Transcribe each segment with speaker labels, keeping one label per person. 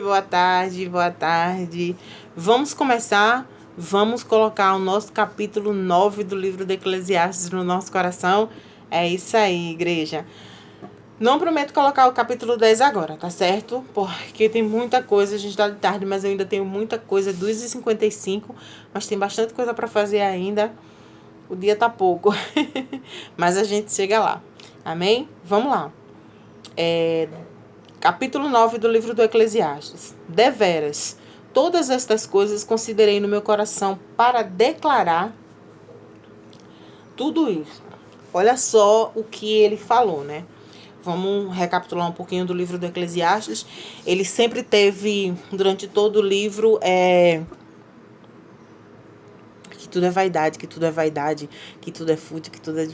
Speaker 1: Boa tarde, boa tarde. Vamos começar, vamos colocar o nosso capítulo 9 do livro de Eclesiastes no nosso coração. É isso aí, igreja. Não prometo colocar o capítulo 10 agora, tá certo? Porque tem muita coisa, a gente tá de tarde, mas eu ainda tenho muita coisa, 2h55, mas tem bastante coisa para fazer ainda. O dia tá pouco, mas a gente chega lá. Amém? Vamos lá. Capítulo 9 do livro do Eclesiastes. Deveras, todas estas coisas considerei no meu coração para declarar tudo isso. Olha só o que ele falou, né? Vamos recapitular um pouquinho do livro do Eclesiastes. Ele sempre teve, durante todo o livro, que tudo é vaidade, que tudo é vaidade, que tudo é fútil, que tudo é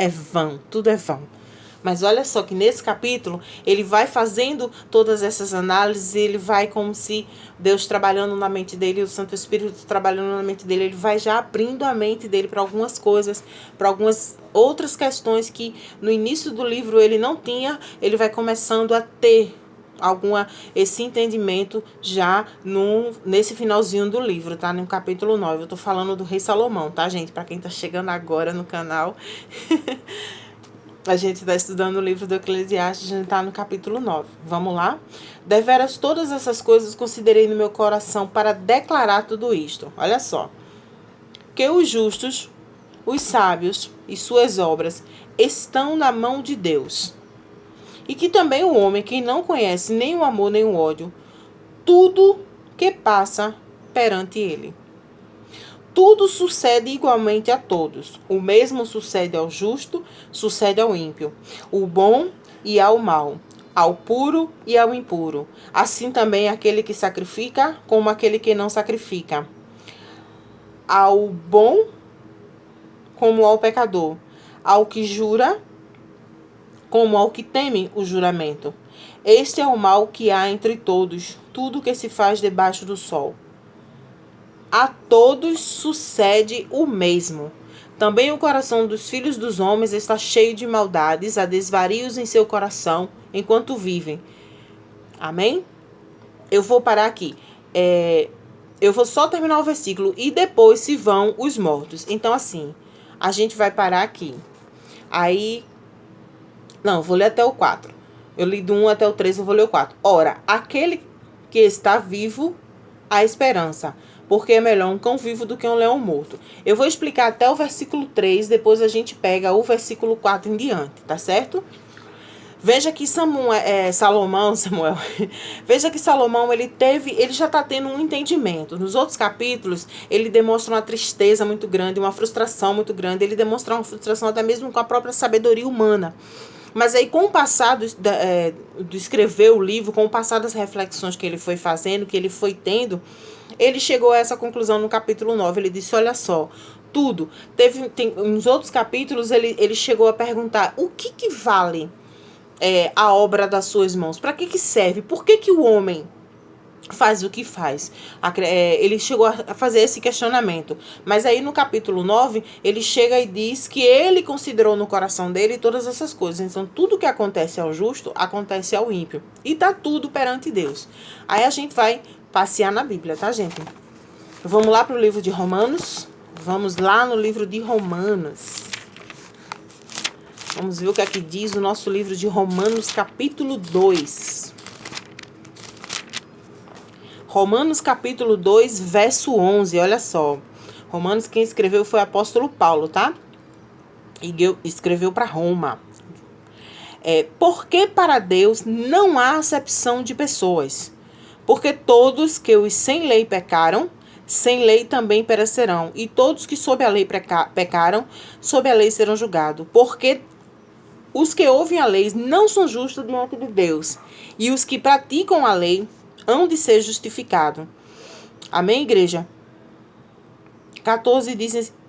Speaker 1: vão, tudo é vão. Mas olha só que nesse capítulo, ele vai fazendo todas essas análises, ele vai como se Deus trabalhando na mente dele, o Santo Espírito trabalhando na mente dele, ele vai já abrindo a mente dele para algumas coisas, para algumas outras questões que no início do livro ele não tinha, ele vai começando a ter esse entendimento já nesse finalzinho do livro, tá? No capítulo 9. Eu tô falando do rei Salomão, tá, gente? Para quem tá chegando agora no canal. A gente está estudando o livro do Eclesiastes, a gente está no capítulo 9. Vamos lá? Deveras todas essas coisas considerei no meu coração para declarar tudo isto. Olha só. Que os justos, os sábios e suas obras estão na mão de Deus. E que também o homem que não conhece nem o amor nem o ódio, tudo que passa perante ele. Tudo sucede igualmente a todos. O mesmo sucede ao justo, sucede ao ímpio, o bom e ao mal, ao puro e ao impuro. Assim também aquele que sacrifica, como aquele que não sacrifica. Ao bom, como ao pecador. Ao que jura, como ao que teme o juramento. Este é o mal que há entre todos, tudo que se faz debaixo do sol. A todos sucede o mesmo. Também o coração dos filhos dos homens está cheio de maldades, há desvarios em seu coração, enquanto vivem. Amém? Eu vou parar aqui. Eu vou só terminar o versículo e depois se vão os mortos. Então, assim, a gente vai parar aqui. Aí, não, vou ler até o 4. Eu li do 1 até o 3, eu vou ler o 4. Ora, aquele que está vivo, a esperança, porque é melhor um cão vivo do que um leão morto. Eu vou explicar até o versículo 3, depois a gente pega o versículo 4 em diante, tá certo? Veja que Salomão, veja que Salomão, ele já está tendo um entendimento. Nos outros capítulos, ele demonstra uma tristeza muito grande, uma frustração muito grande, ele demonstra uma frustração até mesmo com a própria sabedoria humana. Mas aí, com o passar de escrever o livro, com o passar das reflexões que ele foi fazendo, que ele foi tendo, ele chegou a essa conclusão no capítulo 9. Ele disse, olha só, tudo. Nos outros capítulos, ele chegou a perguntar, o que vale a obra das suas mãos? Para que serve? Por que o homem faz o que faz? Ele chegou a fazer esse questionamento. Mas aí no capítulo 9, ele chega e diz que ele considerou no coração dele todas essas coisas. Então, tudo que acontece ao justo, acontece ao ímpio. E tá tudo perante Deus. Aí a gente vai passear na Bíblia, tá, gente? Vamos lá pro livro de Romanos. Vamos lá no livro de Romanos. Vamos ver o que é que diz o nosso livro de Romanos, capítulo 2. Romanos capítulo 2, verso 11, olha só. Romanos, quem escreveu foi o apóstolo Paulo, tá? E escreveu para Roma. Porque para Deus não há acepção de pessoas. Porque todos que os sem lei pecaram, sem lei também perecerão. E todos que sob a lei pecaram, sob a lei serão julgados. Porque os que ouvem a lei não são justos diante de Deus. E os que praticam a lei hão de ser justificado. Amém, igreja? 14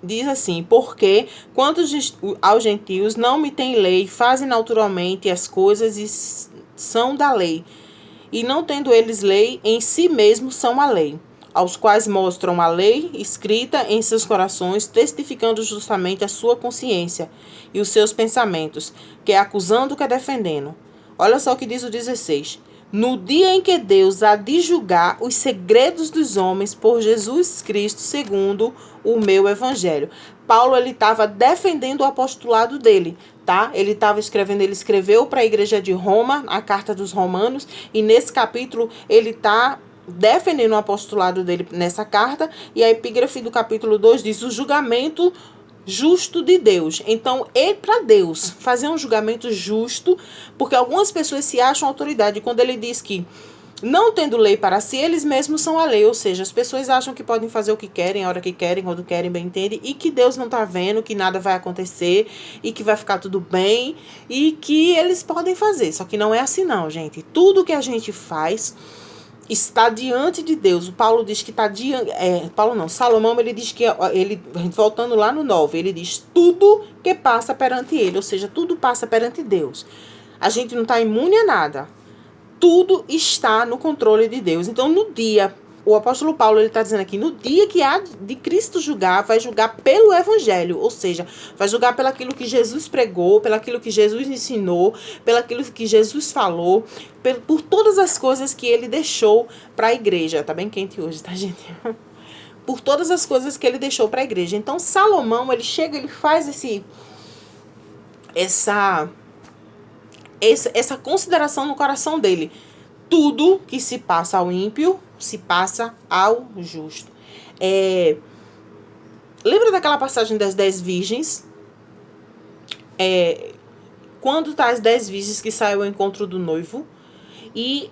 Speaker 1: diz assim, porque quanto aos gentios não me têm lei, fazem naturalmente as coisas e são da lei. E não tendo eles lei, em si mesmos são a lei, aos quais mostram a lei escrita em seus corações, testificando justamente a sua consciência e os seus pensamentos, que é acusando que é defendendo. Olha só o que diz o 16. no dia em que Deus há de julgar os segredos dos homens por Jesus Cristo, segundo o meu evangelho. Paulo, ele estava defendendo o apostolado dele, tá? Ele escreveu para a igreja de Roma, a carta dos Romanos, e nesse capítulo ele está defendendo o apostolado dele nessa carta, e a epígrafe do capítulo 2 diz: o julgamento justo de Deus. Então, para Deus fazer um julgamento justo, porque algumas pessoas se acham autoridade, quando ele diz que, não tendo lei para si, eles mesmos são a lei, ou seja, as pessoas acham que podem fazer o que querem, a hora que querem, quando querem, bem entendem, e que Deus não está vendo, que nada vai acontecer, e que vai ficar tudo bem, e que eles podem fazer. Só que não é assim não, gente. Tudo que a gente faz está diante de Deus. O Paulo diz que está diante... Salomão, ele diz que... voltando lá no 9, ele diz: tudo que passa perante ele, ou seja, tudo passa perante Deus. A gente não está imune a nada. Tudo está no controle de Deus. Então, no dia... O apóstolo Paulo, ele está dizendo aqui: no dia que há de Cristo julgar, vai julgar pelo evangelho, ou seja, vai julgar pelaquilo que Jesus pregou, pelaquilo que Jesus ensinou, pelaquilo que Jesus falou, por todas as coisas que ele deixou para a igreja. Tá bem quente hoje, tá, gente? Por todas as coisas que ele deixou para a igreja. Então, Salomão, ele chega, ele faz essa consideração no coração dele. Tudo que se passa ao ímpio, se passa ao justo. Lembra daquela passagem das 10 virgens? Quando tá as 10 virgens que saem ao encontro do noivo, e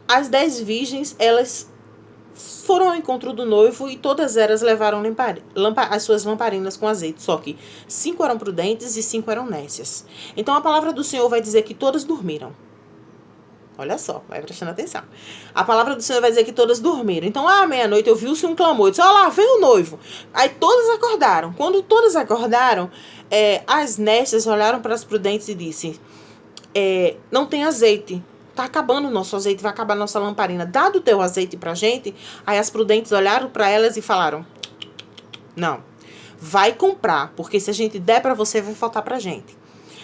Speaker 1: as 10 virgens, elas foram ao encontro do noivo e todas elas levaram as suas lamparinas com azeite. Só que 5 eram prudentes e 5 eram nécias. Então a palavra do Senhor vai dizer que todas dormiram. Olha só, vai prestando atenção. A palavra do Senhor vai dizer que todas dormiram. Então, à meia-noite, ouviu-se um clamor. Eu disse: olha lá, vem o noivo. Aí todas acordaram. Quando todas acordaram, as nécias olharam para as prudentes e disse: não tem azeite. Tá acabando o nosso azeite, vai acabar a nossa lamparina. Dá do teu azeite pra gente. Aí as prudentes olharam para elas e falaram: não, vai comprar, porque se a gente der para você, vai faltar pra gente.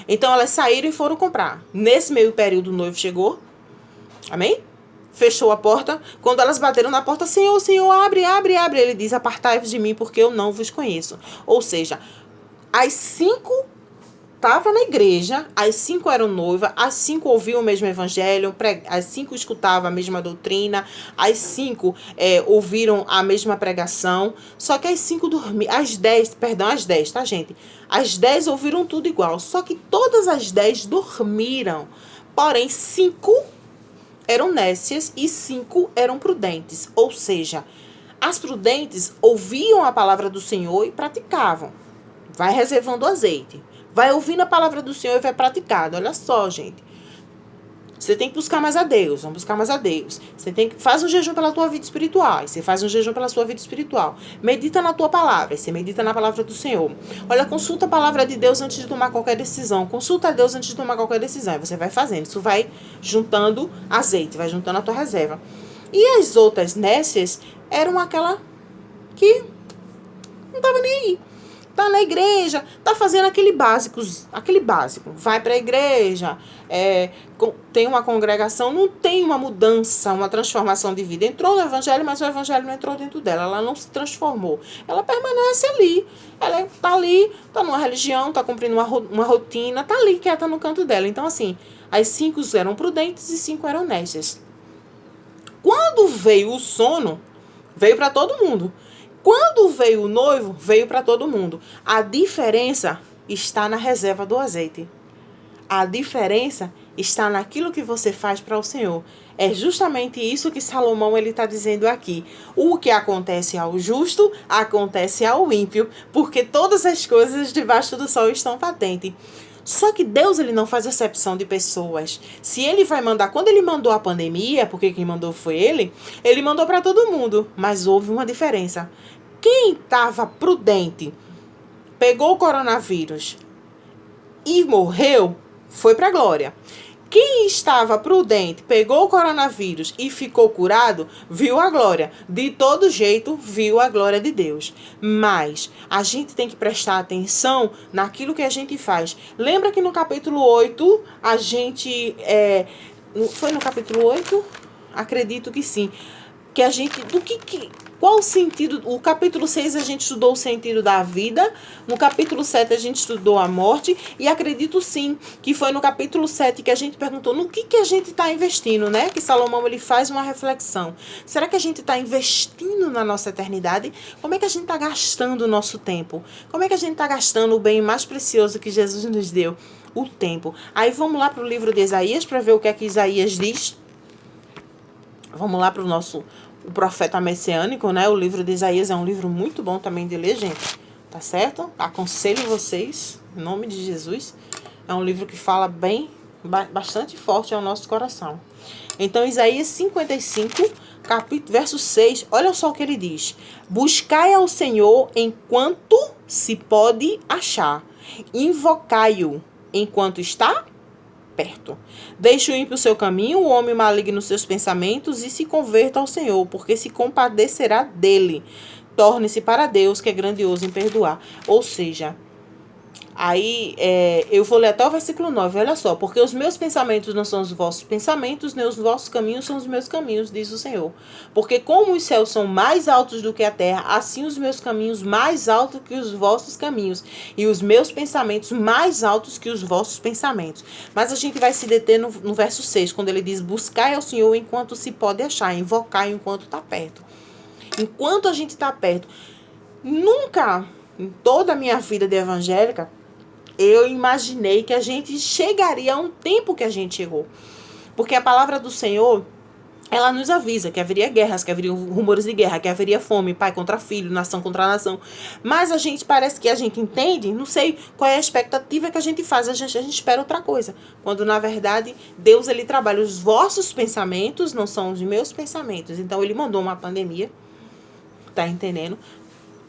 Speaker 1: Então elas saíram e foram comprar. Nesse meio período, o noivo chegou. Amém? Fechou a porta. Quando elas bateram na porta: Senhor, Senhor, abre, abre, abre. Ele diz: apartai-vos de mim, porque eu não vos conheço. Ou seja, as 5 estavam na igreja, as 5 eram noivas, as 5 ouviam o mesmo evangelho, as 5 escutavam a mesma doutrina, as 5 ouviram a mesma pregação, só que as 5 dormiram, as 10, tá, gente? As 10 ouviram tudo igual, só que todas as 10 dormiram. Porém, 5 eram nécias e 5 eram prudentes. Ou seja, as prudentes ouviam a palavra do Senhor e praticavam. Vai reservando azeite. Vai ouvindo a palavra do Senhor e vai praticando. Olha só, gente. Você tem que buscar mais a Deus. Vamos buscar mais a Deus. Você tem que faz um jejum pela tua vida espiritual. Você faz um jejum pela sua vida espiritual. Medita na tua palavra. Você medita na palavra do Senhor. Olha, consulta a palavra de Deus antes de tomar qualquer decisão. Consulta a Deus antes de tomar qualquer decisão. E você vai fazendo. Isso vai juntando azeite. Vai juntando a tua reserva. E as outras nécias eram aquela que não estava nem aí. Tá na igreja, tá fazendo aquele básico. Vai pra igreja, tem uma congregação, não tem uma mudança, uma transformação de vida. Entrou no evangelho, mas o evangelho não entrou dentro dela. Ela não se transformou. Ela permanece ali. Ela tá ali, tá numa religião, tá cumprindo uma rotina, tá ali quieta no canto dela. Então, assim, as 5 eram prudentes e 5 eram nécias. Quando veio o sono, veio para todo mundo. Quando veio o noivo, veio para todo mundo. A diferença está na reserva do azeite. A diferença está naquilo que você faz para o Senhor. É justamente isso que Salomão está dizendo aqui. O que acontece ao justo, acontece ao ímpio, porque todas as coisas debaixo do sol estão patentes. Só que Deus, ele não faz acepção de pessoas. Se ele vai mandar, quando ele mandou a pandemia, porque quem mandou foi ele mandou para todo mundo. Mas houve uma diferença. Quem estava prudente, pegou o coronavírus e morreu, foi para a glória. Quem estava prudente, pegou o coronavírus e ficou curado, viu a glória. De todo jeito, viu a glória de Deus. Mas a gente tem que prestar atenção naquilo que a gente faz. Lembra que no capítulo 8, a gente Foi no capítulo 8? Acredito que sim. Que a gente... Qual o sentido? O capítulo 6 a gente estudou o sentido da vida. No capítulo 7 a gente estudou a morte. E acredito sim que foi no capítulo 7 que a gente perguntou no que a gente está investindo, né? Que Salomão ele faz uma reflexão. Será que a gente está investindo na nossa eternidade? Como é que a gente está gastando o nosso tempo? Como é que a gente está gastando o bem mais precioso que Jesus nos deu? O tempo. Aí vamos lá para o livro de Isaías para ver o que é que Isaías diz. Vamos lá para o profeta messiânico, né? O livro de Isaías é um livro muito bom também de ler, gente. Tá certo? Aconselho vocês, em nome de Jesus. É um livro que fala bastante forte ao nosso coração. Então, Isaías 55, verso 6, olha só o que ele diz. Buscai ao Senhor enquanto se pode achar. Invocai-o enquanto está perto. Deixe o ímpio seu caminho, o homem maligno seus pensamentos e se converta ao Senhor, porque se compadecerá dele. Torne-se para Deus, que é grandioso em perdoar. Ou seja, aí eu vou ler até o versículo 9, olha só. Porque os meus pensamentos não são os vossos pensamentos, nem os vossos caminhos são os meus caminhos, diz o Senhor. Porque como os céus são mais altos do que a terra, assim os meus caminhos mais altos que os vossos caminhos, e os meus pensamentos mais altos que os vossos pensamentos. Mas a gente vai se deter no verso 6, quando ele diz, buscai ao Senhor enquanto se pode achar, invocai enquanto está perto. Enquanto a gente está perto. Nunca, em toda a minha vida de evangélica, eu imaginei que a gente chegaria a um tempo que a gente chegou. Porque a palavra do Senhor, ela nos avisa que haveria guerras, que haveria rumores de guerra, que haveria fome, pai contra filho, nação contra nação. Mas a gente parece que a gente entende, não sei qual é a expectativa que a gente faz, a gente espera outra coisa. Quando, na verdade, Deus ele trabalha os vossos pensamentos, não são os meus pensamentos. Então, ele mandou uma pandemia, tá entendendo?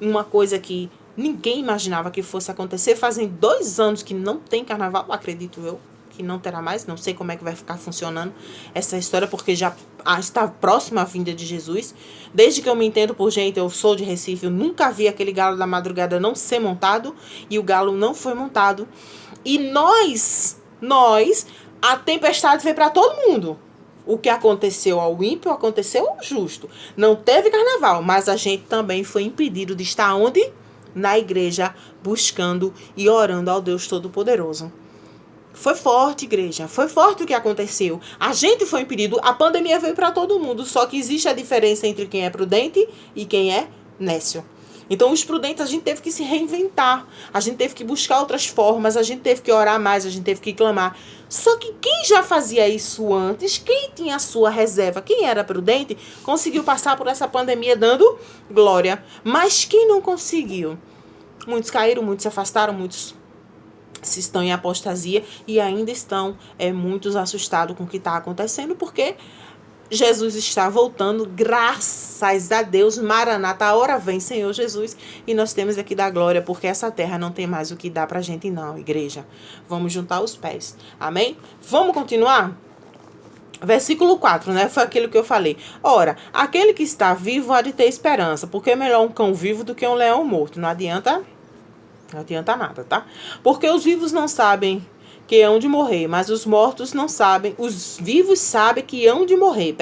Speaker 1: Uma coisa que ninguém imaginava que fosse acontecer. Fazem 2 anos que não tem carnaval, acredito eu, que não terá mais. Não sei como é que vai ficar funcionando essa história, porque já está próxima a vinda de Jesus. Desde que eu me entendo por gente, eu sou de Recife, eu nunca vi aquele galo da madrugada não ser montado, e o galo não foi montado. E nós, a tempestade veio para todo mundo. O que aconteceu ao ímpio, aconteceu ao justo. Não teve carnaval, mas a gente também foi impedido de estar onde? Na igreja, buscando e orando ao Deus Todo-Poderoso. Foi forte, igreja. Foi forte o que aconteceu. A gente foi impedido. A pandemia veio para todo mundo. Só que existe a diferença entre quem é prudente e quem é nécio. Então, os prudentes, a gente teve que se reinventar. A gente teve que buscar outras formas. A gente teve que orar mais. A gente teve que clamar. Só que quem já fazia isso antes, quem tinha a sua reserva, quem era prudente, conseguiu passar por essa pandemia dando glória. Mas quem não conseguiu? Muitos caíram, muitos se afastaram, muitos se estão em apostasia e ainda estão muitos assustados com o que está acontecendo, porque Jesus está voltando, graças a Deus, Maranata, a hora vem, Senhor Jesus, e nós temos aqui da glória, porque essa terra não tem mais o que dar pra gente não, igreja. Vamos juntar os pés, amém? Vamos continuar? Versículo 4, né? Foi aquilo que eu falei. Ora, aquele que está vivo há de ter esperança, porque é melhor um cão vivo do que um leão morto. Não adianta nada, tá? Porque os vivos não sabem que hão de morrer, mas os mortos não sabem, os vivos sabem que hão de morrer,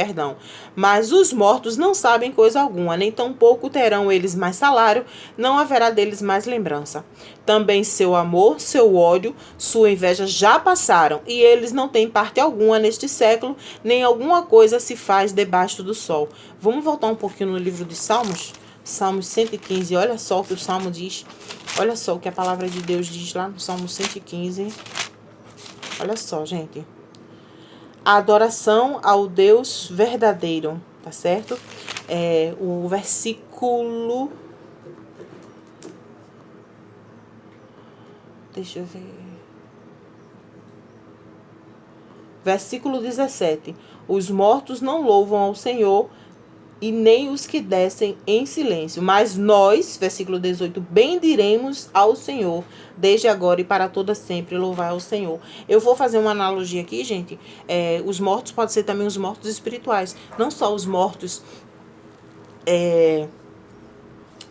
Speaker 1: mas os mortos não sabem coisa alguma, nem tampouco terão eles mais salário, não haverá deles mais lembrança. Também seu amor, seu ódio, sua inveja já passaram, e eles não têm parte alguma neste século, nem alguma coisa se faz debaixo do sol. Vamos voltar um pouquinho no livro de Salmos? Salmos 115, olha só o que o Salmo diz, olha só o que a palavra de Deus diz lá no Salmo 115. Olha só, gente. A adoração ao Deus verdadeiro, tá certo? O versículo... Deixa eu ver. Versículo 17. Os mortos não louvam ao Senhor, e nem os que descem em silêncio. Mas nós, versículo 18, bendiremos ao Senhor, desde agora e para toda sempre, louvar ao Senhor. Eu vou fazer uma analogia aqui, gente. Os mortos podem ser também os mortos espirituais. Não só os mortos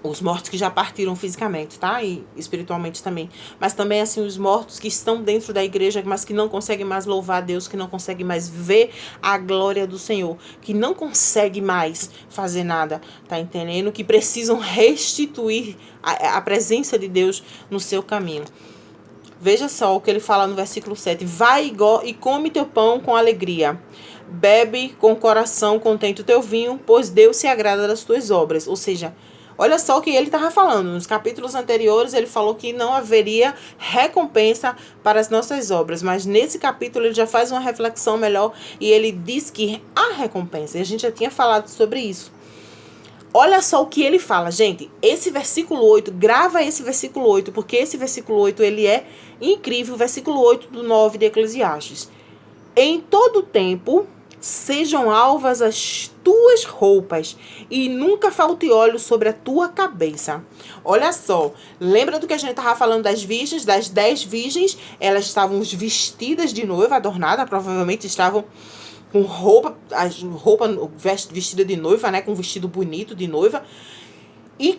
Speaker 1: Os mortos que já partiram fisicamente, tá? E espiritualmente também. Mas também, assim, os mortos que estão dentro da igreja, mas que não conseguem mais louvar a Deus, que não conseguem mais ver a glória do Senhor, que não conseguem mais fazer nada, tá entendendo? Que precisam restituir a presença de Deus no seu caminho. Veja só o que ele fala no versículo 7. Vai e come teu pão com alegria. Bebe com o coração contente o teu vinho, pois Deus se agrada das tuas obras. Ou seja, olha só o que ele estava falando. Nos capítulos anteriores, ele falou que não haveria recompensa para as nossas obras. Mas nesse capítulo, ele já faz uma reflexão melhor e ele diz que há recompensa. E a gente já tinha falado sobre isso. Olha só o que ele fala, gente. Esse versículo 8, grava esse versículo 8, porque esse versículo 8, ele é incrível. O versículo 8 do 9 de Eclesiastes. Em todo tempo sejam alvas as tuas roupas, e nunca falte óleo sobre a tua cabeça. Olha só, lembra do que a gente estava falando das virgens, das 10 virgens? Elas estavam vestidas de noiva, adornadas, provavelmente estavam com roupa vestida de noiva, né, com um vestido bonito de noiva. E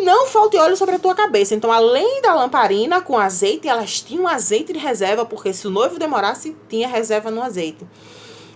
Speaker 1: não falte óleo sobre a tua cabeça. Então, além da lamparina com azeite, elas tinham azeite de reserva, porque se o noivo demorasse, tinha reserva no azeite.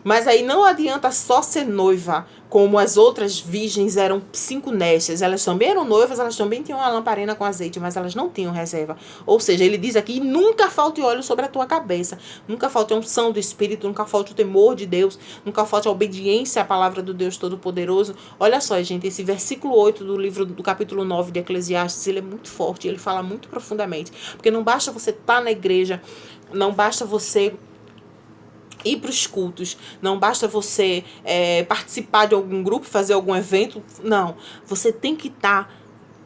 Speaker 1: Mas aí não adianta só ser noiva, como as outras virgens eram 5 nestas. Elas também eram noivas, elas também tinham uma lamparina com azeite, mas elas não tinham reserva. Ou seja, ele diz aqui, nunca falte óleo sobre a tua cabeça. Nunca falte a unção do Espírito, nunca falte o temor de Deus, nunca falte a obediência à palavra do Deus Todo-Poderoso. Olha só, gente, esse versículo 8 do capítulo 9 de Eclesiastes, ele é muito forte, ele fala muito profundamente. Porque não basta você estar na igreja, não basta você ir para os cultos, não basta você participar de algum grupo, fazer algum evento, não. Você tem que estar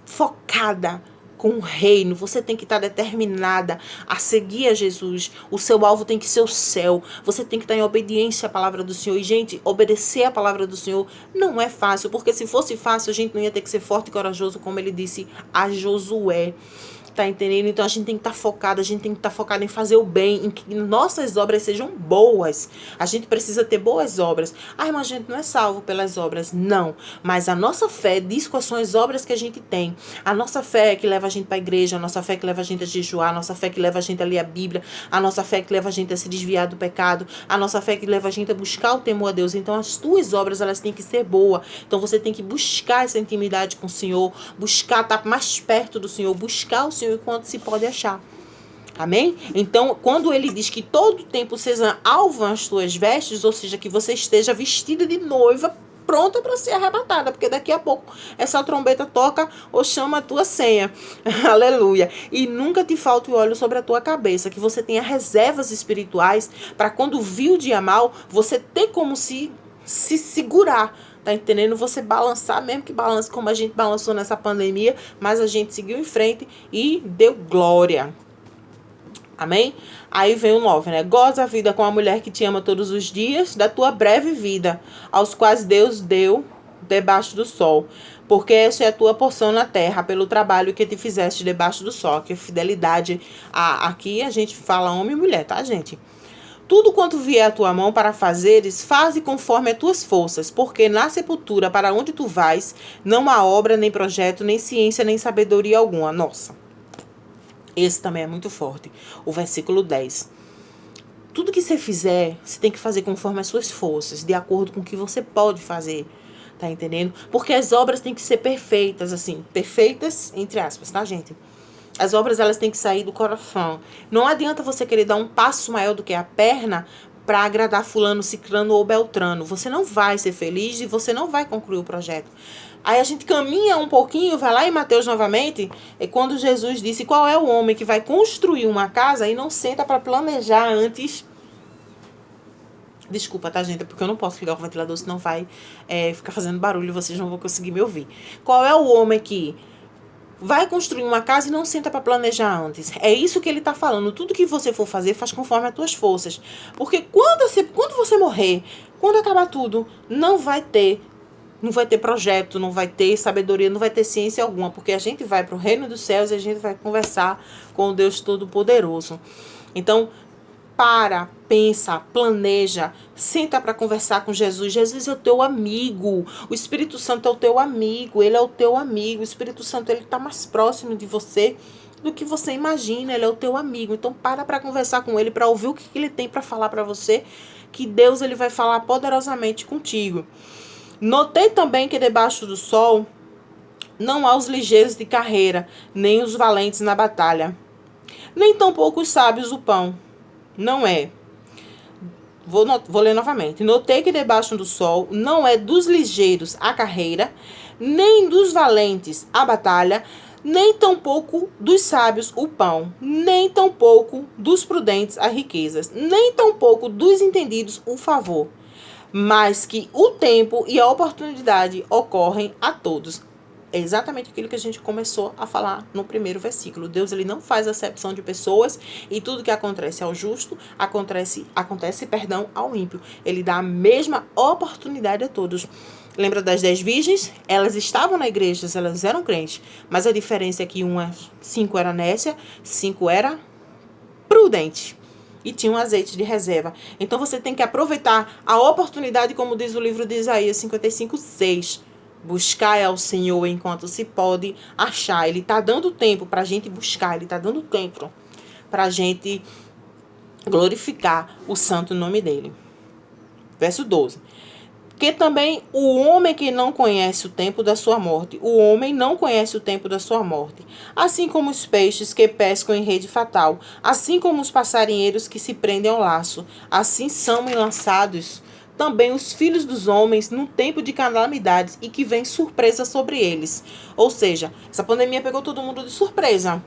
Speaker 1: focada com o reino, você tem que estar determinada a seguir a Jesus. O seu alvo tem que ser o céu, você tem que estar em obediência à palavra do Senhor. E, gente, obedecer à palavra do Senhor não é fácil, porque se fosse fácil, a gente não ia ter que ser forte e corajoso, como ele disse a Josué. Tá entendendo? Então a gente tem que estar focado, a gente tem que estar focado em fazer o bem, em que nossas obras sejam boas. A gente precisa ter boas obras. Mas a gente não é salvo pelas obras, não. Mas a nossa fé diz quais são as obras que a gente tem. A nossa fé é que leva a gente para a igreja, a nossa fé é que leva a gente a jejuar, a nossa fé é que leva a gente a ler a Bíblia, a nossa fé é que leva a gente a se desviar do pecado, a nossa fé é que leva a gente a buscar o temor a Deus. Então as tuas obras, elas têm que ser boas. Então você tem que buscar essa intimidade com o Senhor, buscar estar mais perto do Senhor, buscar o Senhor enquanto se pode achar. Amém? Então, quando ele diz que todo tempo seja alvo as tuas vestes, ou seja, que você esteja vestida de noiva, pronta para ser arrebatada, porque daqui a pouco essa trombeta toca ou chama a tua senha. Aleluia. E nunca te falte o óleo sobre a tua cabeça, que você tenha reservas espirituais para quando vir o dia mal, você ter como se segurar. Tá entendendo? Você balançar, mesmo que balance como a gente balançou nessa pandemia, mas a gente seguiu em frente e deu glória. Amém? Aí vem o 9, né? Goza a vida com a mulher que te ama todos os dias da tua breve vida, aos quais Deus deu debaixo do sol. Porque essa é a tua porção na terra, pelo trabalho que te fizeste debaixo do sol. Que fidelidade, aqui a gente fala homem e mulher, tá, gente? Tudo quanto vier à tua mão para fazeres, faze conforme as tuas forças, porque na sepultura para onde tu vais, não há obra, nem projeto, nem ciência, nem sabedoria alguma. Nossa, esse também é muito forte. O versículo 10. Tudo que você fizer, você tem que fazer conforme as suas forças, de acordo com o que você pode fazer. Tá entendendo? Porque as obras têm que ser perfeitas, assim, perfeitas, entre aspas, tá, gente? As obras, elas têm que sair do coração. Não adianta você querer dar um passo maior do que a perna para agradar fulano, ciclano ou beltrano. Você não vai ser feliz e você não vai concluir o projeto. Aí a gente caminha um pouquinho, vai lá em Mateus novamente, é quando Jesus disse qual é o homem que vai construir uma casa e não senta para planejar antes. Desculpa, tá, gente? É porque eu não posso ligar o ventilador, senão vai ficar fazendo barulho e vocês não vão conseguir me ouvir. Qual é o homem que vai construir uma casa e não senta para planejar antes? É isso que ele está falando. Tudo que você for fazer, faz conforme as tuas forças. Porque quando você morrer, quando acabar tudo, não vai ter projeto, não vai ter sabedoria, não vai ter ciência alguma. Porque a gente vai para o reino dos céus e a gente vai conversar com o Deus Todo-Poderoso. Então, pensa, planeja, senta para conversar com Jesus. Jesus é o teu amigo, o Espírito Santo é o teu amigo, ele é o teu amigo, o Espírito Santo ele está mais próximo de você do que você imagina, ele é o teu amigo. Então para conversar com ele, para ouvir o que ele tem para falar para você, que Deus ele vai falar poderosamente contigo. Notei também que debaixo do sol não há os ligeiros de carreira, nem os valentes na batalha, nem tampouco os sábios o pão. Não é. Vou ler novamente. Notei que debaixo do sol não é dos ligeiros a carreira, nem dos valentes a batalha, nem tampouco dos sábios o pão, nem tampouco dos prudentes as riquezas, nem tampouco dos entendidos o favor, mas que o tempo e a oportunidade ocorrem a todos. É exatamente aquilo que a gente começou a falar no primeiro versículo. Deus ele não faz acepção de pessoas e tudo que acontece ao justo acontece ao ímpio. Ele dá a mesma oportunidade a todos. Lembra das 10 virgens? Elas estavam na igreja, elas eram crentes, mas a diferença é que 5 era nécia, 5 era prudente. E tinha um azeite de reserva. Então você tem que aproveitar a oportunidade, como diz o livro de Isaías 55:6. Buscar ao Senhor enquanto se pode achar. Ele está dando tempo para a gente buscar. Ele está dando tempo para a gente glorificar o santo nome dele. Verso 12. Que também o homem que não conhece o tempo da sua morte. O homem não conhece o tempo da sua morte. Assim como os peixes que pescam em rede fatal. Assim como os passarinheiros que se prendem ao laço. Assim são lançados também os filhos dos homens num tempo de calamidades e que vem surpresa sobre eles. Ou seja, essa pandemia pegou todo mundo de surpresa.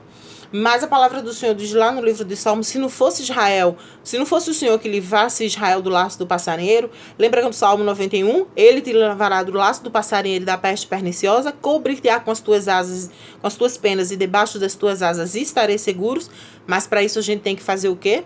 Speaker 1: Mas a palavra do Senhor diz lá no livro de Salmos, se não fosse o Senhor que livrasse Israel do laço do passarinheiro, lembra que no Salmo 91, ele te livrará do laço do passarinheiro e da peste perniciosa, cobrir-te-á com as tuas asas, com as tuas penas e debaixo das tuas asas estarei seguros. Mas para isso a gente tem que fazer o quê?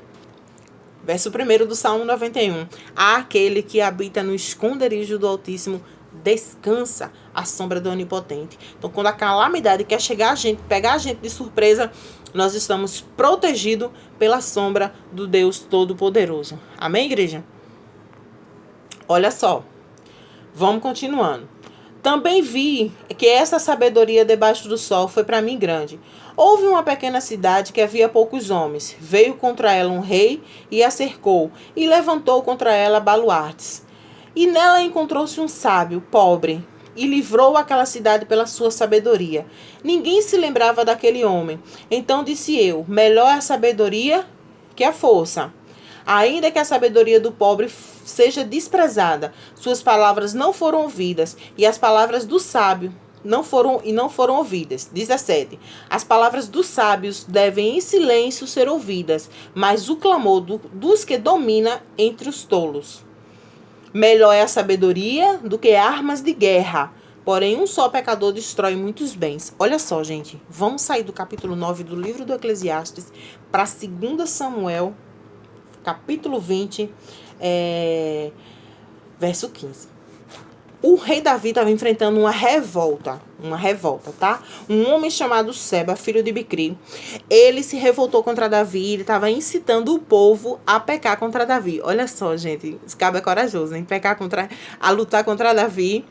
Speaker 1: Verso 1 do Salmo 91. Aquele que habita no esconderijo do Altíssimo descansa à sombra do Onipotente. Então, quando a calamidade quer chegar a gente, pegar a gente de surpresa, nós estamos protegidos pela sombra do Deus Todo-Poderoso. Amém, igreja? Olha só. Vamos continuando. Também vi que essa sabedoria debaixo do sol foi para mim grande. Houve uma pequena cidade que havia poucos homens. Veio contra ela um rei e a cercou, e levantou contra ela baluartes. E nela encontrou-se um sábio, pobre, e livrou aquela cidade pela sua sabedoria. Ninguém se lembrava daquele homem. Então disse eu, melhor a sabedoria que a força. Ainda que a sabedoria do pobre seja desprezada, suas palavras não foram ouvidas, e as palavras do sábio não foram ouvidas. 17. As palavras dos sábios devem em silêncio ser ouvidas, mas o clamor dos que domina entre os tolos. Melhor é a sabedoria do que armas de guerra, porém um só pecador destrói muitos bens. Olha só, gente, vamos sair do capítulo 9 do livro do Eclesiastes para 2 Samuel, capítulo 20, verso 15. O rei Davi estava enfrentando uma revolta, tá? Um homem chamado Seba, filho de Bicri, ele se revoltou contra Davi, ele estava incitando o povo a pecar contra Davi. Olha só, gente, esse cabo é corajoso, hein? A lutar contra Davi,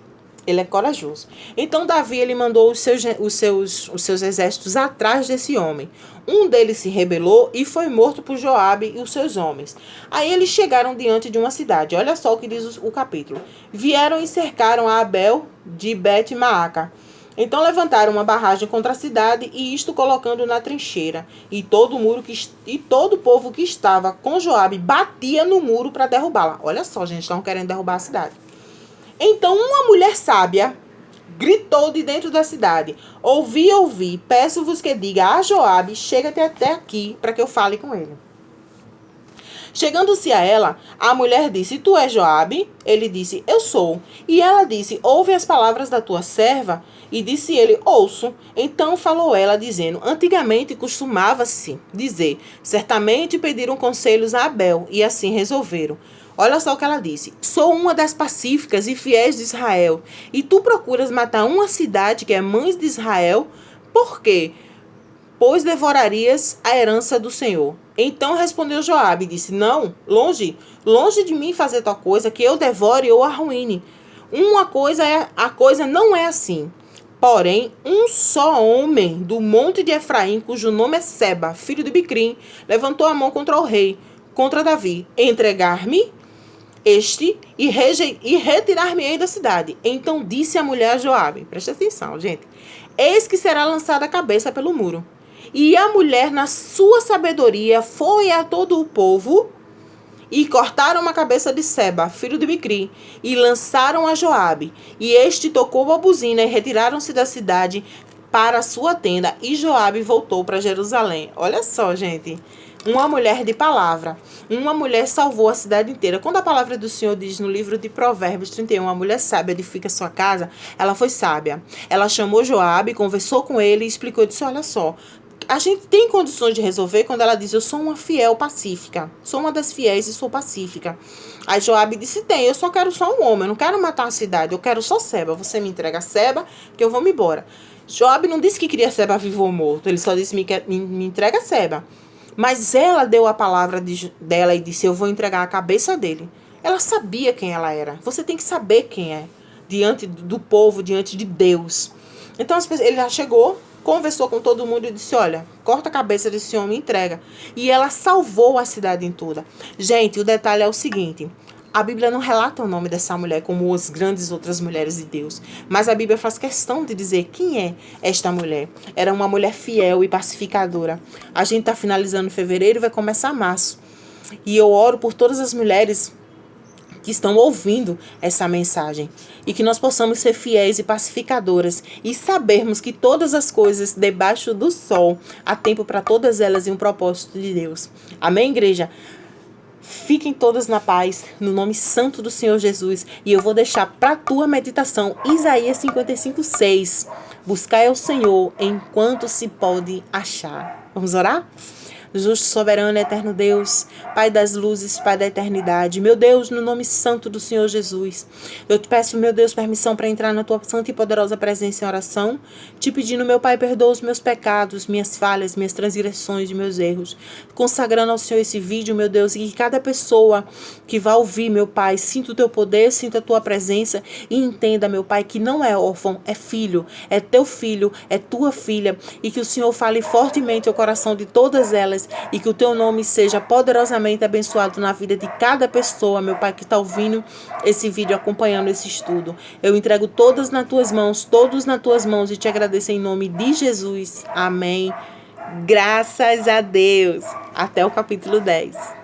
Speaker 1: ele é corajoso. Então Davi, ele mandou os seus exércitos atrás desse homem. Um deles se rebelou e foi morto por Joabe e os seus homens. Aí eles chegaram diante de uma cidade. Olha só o que diz o capítulo. Vieram e cercaram a Abel de Bet-Maaca. Então levantaram uma barragem contra a cidade, e isto colocando na trincheira. E todo o povo que estava com Joabe batia no muro para derrubá-la. Olha só, gente, estão querendo derrubar a cidade. Então uma mulher sábia gritou de dentro da cidade: ouvi, peço-vos que diga a Joabe, chega-te até aqui para que eu fale com ele. Chegando-se a ela, a mulher disse: tu és Joabe? Ele disse: eu sou. E ela disse: ouve as palavras da tua serva? E disse ele: ouço. Então falou ela, dizendo: antigamente costumava-se dizer, certamente pediram conselhos a Abel, e assim resolveram. Olha só o que ela disse: sou uma das pacíficas e fiéis de Israel, e tu procuras matar uma cidade que é mãe de Israel? Por quê? pois devorarias a herança do Senhor. Então respondeu Joabe e disse, não, longe de mim fazer tal coisa, que eu devore ou arruine. A coisa não é assim. Porém, um só homem do monte de Efraim, cujo nome é Seba, filho de Bicrim, levantou a mão contra o rei, contra Davi, entregar-me e retirar-me-ei da cidade. Então disse a mulher a Joabe, presta atenção, gente, eis que será lançada a cabeça pelo muro. E a mulher, na sua sabedoria, foi a todo o povo e cortaram a cabeça de Seba, filho de Bicri, e lançaram a Joabe. E este tocou a buzina e retiraram-se da cidade para a sua tenda. E Joabe voltou para Jerusalém. Olha só, gente. Uma mulher de palavra. Uma mulher salvou a cidade inteira. Quando a palavra do Senhor diz no livro de Provérbios 31, a mulher sábia edifica sua casa, ela foi sábia. Ela chamou Joabe, conversou com ele e explicou, disse, olha só, a gente tem condições de resolver quando ela diz, eu sou uma fiel pacífica. Sou uma das fiéis e sou pacífica. Aí Joabe disse, eu só quero só um homem, eu não quero matar a cidade, eu quero só Seba. Você me entrega Seba, que eu vou me embora. Joabe não disse que queria Seba vivo ou morto, ele só disse, me entrega Seba. Mas ela deu a palavra dela e disse, eu vou entregar a cabeça dele. Ela sabia quem ela era. Você tem que saber quem é. Diante do povo, diante de Deus. Então ele já chegou, conversou com todo mundo e disse, olha, corta a cabeça desse homem e entrega. E ela salvou a cidade em toda. Gente, o detalhe é o seguinte, a Bíblia não relata o nome dessa mulher como as grandes outras mulheres de Deus. Mas a Bíblia faz questão de dizer quem é esta mulher. Era uma mulher fiel e pacificadora. A gente está finalizando fevereiro e vai começar março. E eu oro por todas as mulheres que estão ouvindo essa mensagem. E que nós possamos ser fiéis e pacificadoras. E sabermos que todas as coisas debaixo do sol, há tempo para todas elas e um propósito de Deus. Amém, igreja? Fiquem todas na paz, no nome santo do Senhor Jesus. E eu vou deixar para a tua meditação Isaías 55:6. Buscai ao Senhor enquanto se pode achar. Vamos orar? Justo, soberano, eterno Deus, Pai das luzes, Pai da eternidade, meu Deus, no nome santo do Senhor Jesus, eu te peço, meu Deus, permissão para entrar na tua santa e poderosa presença em oração, te pedindo, meu Pai, perdoa os meus pecados, minhas falhas, minhas transgressões e meus erros, consagrando ao Senhor esse vídeo, meu Deus, e que cada pessoa que vai ouvir, meu Pai, sinta o teu poder, sinta a tua presença e entenda, meu Pai, que não é órfão, é filho, é teu filho, é tua filha, e que o Senhor fale fortemente ao coração de todas elas, e que o teu nome seja poderosamente abençoado na vida de cada pessoa, meu Pai, que está ouvindo esse vídeo, acompanhando esse estudo. Eu entrego todos nas tuas mãos e te agradeço em nome de Jesus. Amém. Graças a Deus. Até o capítulo 10.